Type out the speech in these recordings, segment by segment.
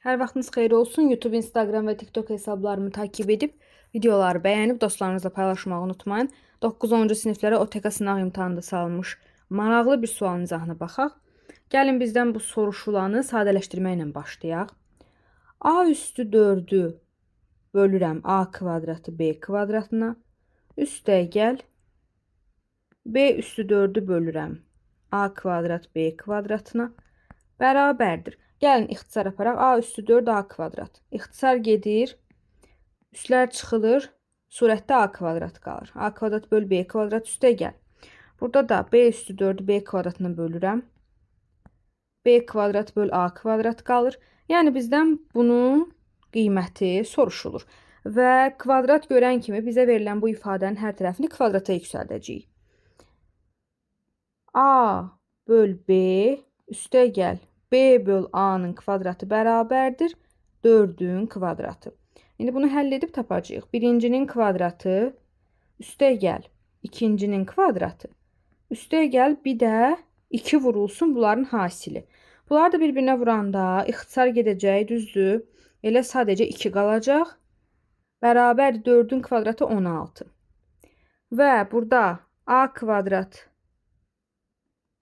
Hər vaxtınız xeyir olsun. YouTube, Instagram və TikTok hesablarımı takip edib, videoları bəyənib dostlarınızla paylaşmağı unutmayın. 9-10-cu siniflərə OTK sınaq imtahanında salınmış maraqlı bir sualın izahına baxaq. Gəlin bizdən bu soruşulanı sadələşdirməklə başlayaq. A üstü 4-ü bölürəm A kvadratı B kvadratına. Üstə gəl. B üstü 4-ü bölürəm A kvadrat B kvadratına. Bərabərdir. Gəlin ixtisar aparaq. A üstü 4 A kvadrat. İxtisar gedir. Üstlər çıxılır. Surətdə A kvadrat qalır. A kvadrat böl B kvadrat üstə gəl. Burada da B üstü 4'ü B kvadratına bölürəm. B kvadrat böl A kvadrat qalır. Yəni bizdən bunun qiyməti soruşulur. Və kvadrat görən kimi bizə verilən bu ifadənin hər tərəfini kvadrata yüksəldəcəyik. A böl B üstə gəl. B böl A'nın kvadratı bərabərdir 4'ün kvadratı. İndi bunu həll edib tapacağıq. Birincinin kvadratı üstə gəl. İkincinin kvadratı. Üstə gəl bir də 2 vurulsun bunların hasili. Bunlar da bir-birinə vuranda ixtisar gedəcək, düzdür. Elə sadəcə 2 qalacaq. Bərabər 4'ün kvadratı 16. Və burada A kvadrat,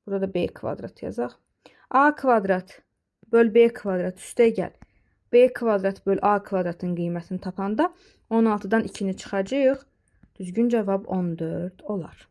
burada da B kvadrat yazaq. A kvadrat böl B kvadrat üstə gəl. B kvadrat böl A kvadratın qiymətini tapanda 16'dan 2'ni çıxacaq. Düzgün cavab 14 olar.